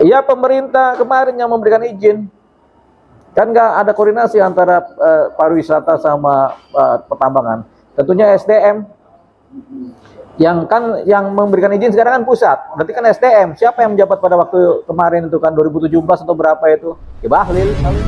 Iya, pemerintah kemarin yang memberikan izin. Kan nggak ada koordinasi antara pariwisata sama pertambangan. Tentunya SDM. Yang memberikan izin sekarang kan pusat. Berarti kan SDM. Siapa yang menjabat pada waktu kemarin itu kan 2017 atau berapa itu? Ya Bahlil kali.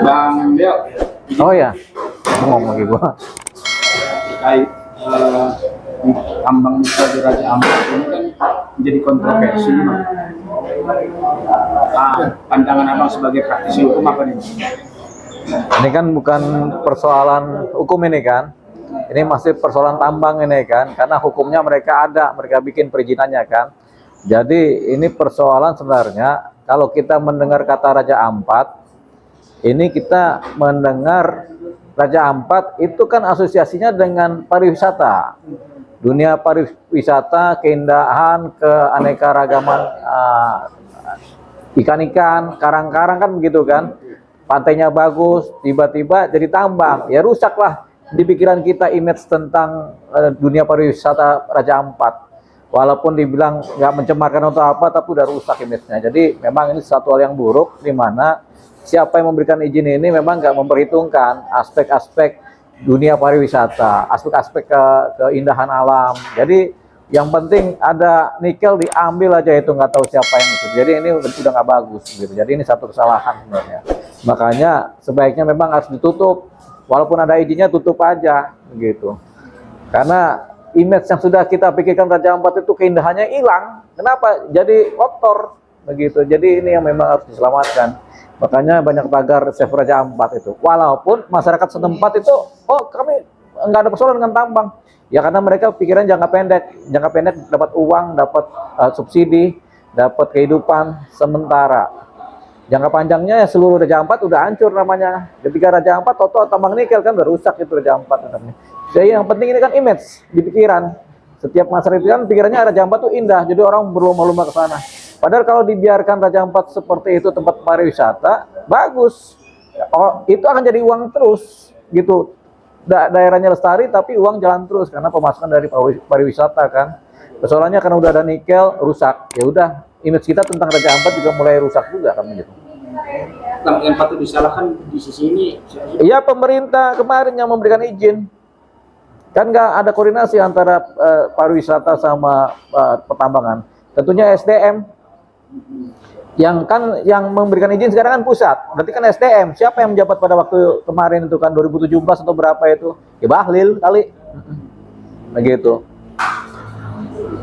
Bang Del, Oh ya, ngomong lagi gua. terkait tambang nikel di Raja Ampat ini kan menjadi kontroversi, Bang. Pandangan abang sebagai praktisi hukum apa nih? Ini kan bukan persoalan hukum ini kan. Ini masih persoalan tambang ini kan. Karena hukumnya mereka ada, mereka bikin perizinannya kan. Jadi ini persoalan sebenarnya kalau kita mendengar kata Raja Ampat, ini kita mendengar Raja Ampat itu kan asosiasinya dengan pariwisata. Dunia pariwisata, keindahan, keanekaragaman ikan-ikan, karang-karang kan begitu kan. Pantainya bagus, tiba-tiba jadi tambang. Ya rusaklah di pikiran kita image tentang dunia pariwisata Raja Ampat. Walaupun dibilang nggak mencemarkan atau apa, tapi udah rusak image-nya. Jadi memang ini satu hal yang buruk, di mana siapa yang memberikan izin ini memang nggak memperhitungkan aspek-aspek dunia pariwisata, aspek-aspek keindahan alam. Jadi yang penting ada nikel diambil aja, itu nggak tahu siapa yang itu. Jadi ini udah nggak bagus gitu. Jadi ini satu kesalahan sebenarnya. Makanya sebaiknya memang harus ditutup. Walaupun ada izinnya tutup aja gitu. Karena image yang sudah kita pikirkan Raja Ampat itu keindahannya hilang. Kenapa? Jadi kotor begitu. Jadi ini yang memang harus diselamatkan. Makanya banyak tagar Save Raja Ampat itu. Walaupun masyarakat setempat itu, oh kami nggak ada persoalan dengan tambang. Ya karena mereka pikiran jangka pendek dapat uang, dapat subsidi, dapat kehidupan sementara. Jangka panjangnya ya seluruh Raja Ampat udah hancur namanya. Ketika Raja Ampat, toto tambang nikel kan udah rusak itu Raja Ampat. Jadi yang penting ini kan image di pikiran. Setiap masyarakat itu kan pikirannya Raja Ampat tuh indah, jadi orang berlomba-lomba ke sana. Padahal kalau dibiarkan Raja Ampat seperti itu tempat pariwisata, bagus. Oh, itu akan jadi uang terus gitu. Daerahnya lestari tapi uang jalan terus karena pemasukan dari pariwisata kan. Persoalannya karena udah ada nikel rusak. Ya udah, image kita tentang Raja Ampat juga mulai rusak juga kan gitu. Yang patut disalahkan di sisi ini. Iya, pemerintah kemarin yang memberikan izin. Kan nggak ada koordinasi antara pariwisata sama pertambangan. Tentunya SDM. Yang memberikan izin sekarang kan pusat. Berarti kan SDM. Siapa yang menjabat pada waktu kemarin itu kan 2017 atau berapa itu? Ya Bahlil kali. Begitu.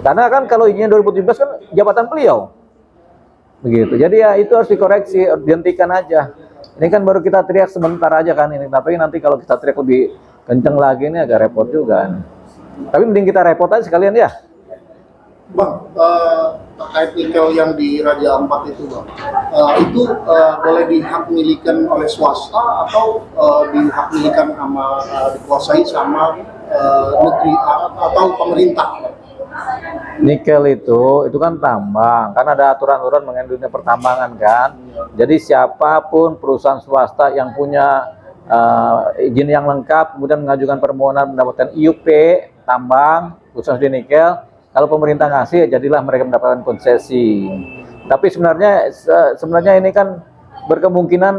Karena kan kalau izinnya 2017 kan jabatan beliau. Begitu. Jadi ya itu harus dikoreksi, dihentikan aja. Ini kan baru kita teriak sebentar aja kan ini. Tapi nanti kalau kita teriak lebih kenceng lagi ini agak repot juga. Tapi mending kita repot aja sekalian ya. Bang, terkait nikel yang di Raja Ampat itu, Bang, itu boleh dihak milikan oleh swasta atau dihak milikan sama dikuasai sama negeri atau pemerintah? Nikel itu kan tambang, kan ada aturan-aturan mengenai dunia pertambangan kan. Jadi siapapun perusahaan swasta yang punya izin yang lengkap, kemudian mengajukan permohonan mendapatkan IUP tambang khusus di nikel, kalau pemerintah ngasih, jadilah mereka mendapatkan konsesi. Tapi sebenarnya ini kan berkemungkinan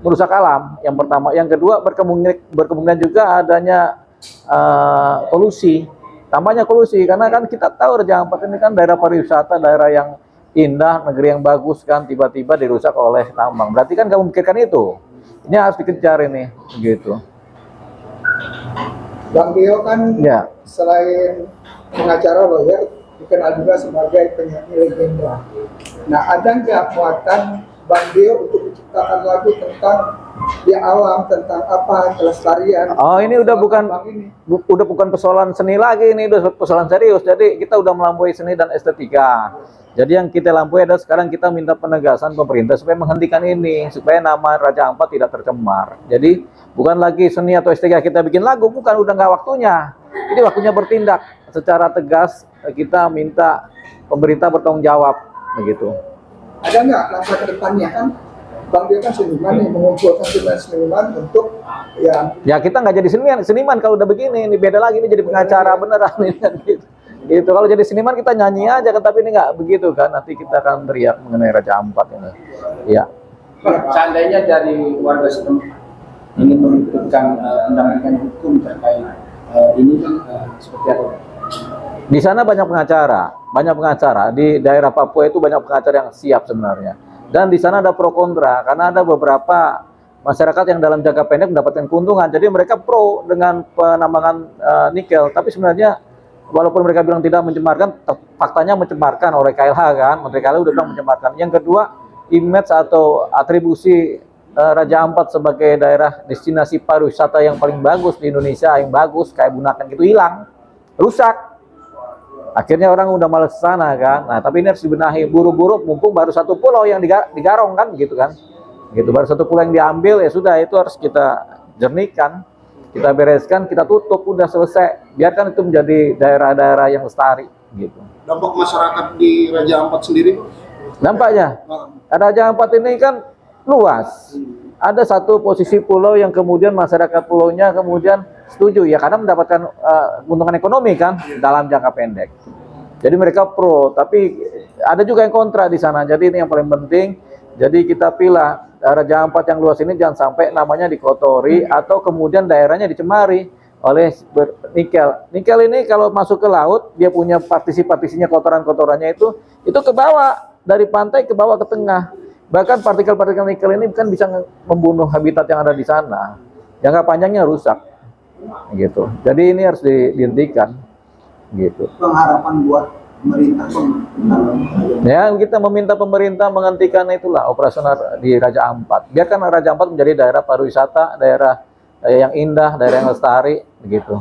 merusak alam. Yang pertama, yang kedua berkemungkinan juga adanya kolusi. Tambahnya kolusi, karena kan kita tahu Raja Ampat ini kan daerah pariwisata, daerah yang indah, negeri yang bagus kan, tiba-tiba dirusak oleh tambang. Berarti kan nggak memikirkan itu. Ini harus dikejar ini, gitu. Bang Tio kan Ya. selain pengacara lawyer dikenal juga sebagai penyanyi legenda. Nah, ada nggak muatan Bang Dio untuk menciptakan lagu tentang di alam, tentang apa, kelestarian. Oh, ini udah bukan Bang ini. udah bukan persoalan seni lagi, ini udah persoalan serius. Jadi kita udah melampaui seni dan estetika. Jadi yang kita lampaui adalah sekarang kita minta penegasan pemerintah supaya menghentikan ini, supaya nama Raja Ampat tidak tercemar. Jadi bukan lagi seni atau estetika kita bikin lagu, bukan, udah nggak waktunya. Jadi waktunya bertindak secara tegas. Kita minta pemerintah bertanggung jawab, begitu. Ada nggak langkah ke depannya kan? Bang Dio kan seniman nih, mengumpulkan seniman untuk ya Ya kita nggak jadi seniman kalau udah begini. Ini beda lagi, ini jadi pengacara beneran ini kan gitu. Gitu. Kalau jadi seniman kita nyanyi aja kan, tapi ini nggak begitu kan. Nanti kita akan teriak mengenai Raja Ampat ini. Ya. Seandainya dari warga setempat ingin menentukan undang-undang hukum terkait ini kan seperti apa? Di sana banyak pengacara di daerah Papua itu banyak pengacara yang siap sebenarnya. Dan di sana ada pro kontra karena ada beberapa masyarakat yang dalam jangka pendek mendapatkan keuntungan. Jadi mereka pro dengan penambangan nikel, tapi sebenarnya walaupun mereka bilang tidak mencemarkan, faktanya mencemarkan oleh KLH kan, Menteri KLH udah bilang mencemarkan. Yang kedua, image atau atribusi Raja Ampat sebagai daerah destinasi pariwisata yang paling bagus di Indonesia, yang bagus kayak Bunaken gitu hilang, rusak. Akhirnya orang udah males sana kan. Nah, tapi ini harus dibenahi buru-buru, mumpung baru satu pulau yang digarong kan, gitu kan. Gitu, baru satu pulau yang diambil, ya sudah itu harus kita jernihkan, kita bereskan, kita tutup, udah selesai. Biarkan itu menjadi daerah-daerah yang lestari, gitu. Dampak masyarakat di Raja Ampat sendiri, Bang? Nampaknya Raja Ampat ini kan luas. Ada satu posisi pulau yang kemudian masyarakat pulaunya kemudian setuju ya karena mendapatkan keuntungan ekonomi kan dalam jangka pendek. Jadi mereka pro, tapi ada juga yang kontra di sana. Jadi ini yang paling penting. Jadi kita pilih Raja Ampat yang luas ini jangan sampai namanya dikotori atau kemudian daerahnya dicemari oleh nikel. Nikel ini kalau masuk ke laut dia punya partisi-partisinya, kotoran-kotorannya itu ke bawah, dari pantai ke bawah ke tengah. Bahkan partikel-partikel nikel ini kan bisa membunuh habitat yang ada di sana. Jangka panjangnya rusak. Gitu. Jadi ini harus dihentikan. Gitu. pengharapan buat pemerintah. Ya, kita meminta pemerintah menghentikan itulah operasional di Raja Ampat. Biarkan Raja Ampat menjadi daerah pariwisata, daerah yang indah, daerah yang lestari, begitu.